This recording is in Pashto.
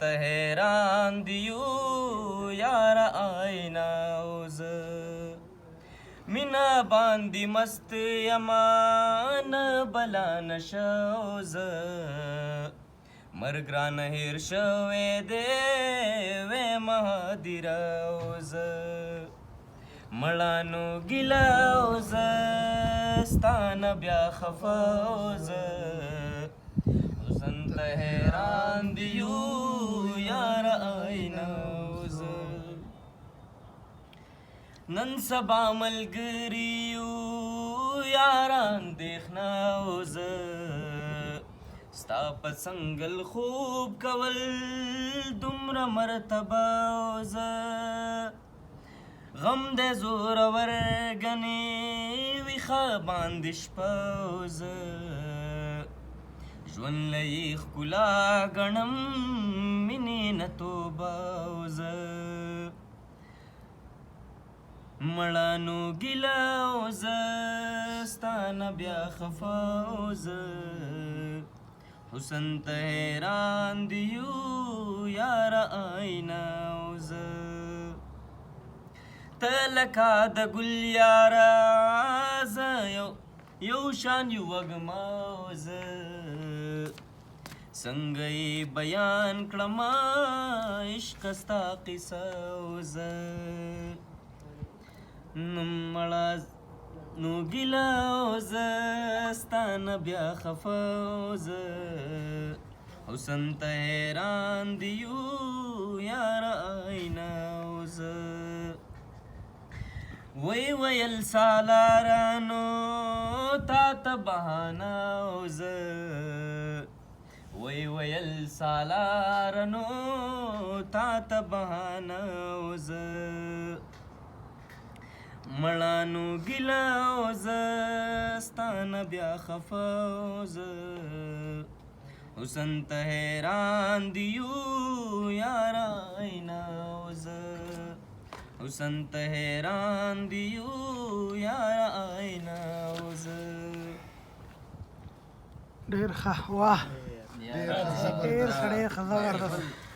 ته حیران دیو یاره آینا اوز مینا باندې مست یما نه بلا نشوز مرګ رانه هیر شوی دی وې مهادیر اوز مړانو ګیله اوز ستانه بیا خفه اوز حسن ته حیران دیو یاره آینا اوز نن سبا ملګری یو یاره اندېښنه اوز ستا په څنګل خوب کول دومره مرتبه اوز غم د زورور ګنې ویښه باندې شپه اوز ژوند له یې ښکلا ګڼم مینې نه توبه اوز مړانو ګیله اوز ستانه بیا خفه اوز حسن ته حیران دیو یاره آینا اوز ته لکه د ګل یاره زه یو شان یو وږمه اوز څنګه یې بیان کړمه عشقه ستا قصه اوز نو ګیله اوز ستانه بیا خفه اوز حسن ته حیران دیو یاره آینا اوز وی ویل سالارانو تا ته بهانه اوز وی ویل سالارانو تا ته بهانه اوز مړانو ګیله اوز ستانه بیا خفه اوز حسن ته حیران دیو یاره آینا اوز حسن ته حیران دیو یاره آینا اوز ډېر ښه واه ډېر سړی ښه زبردست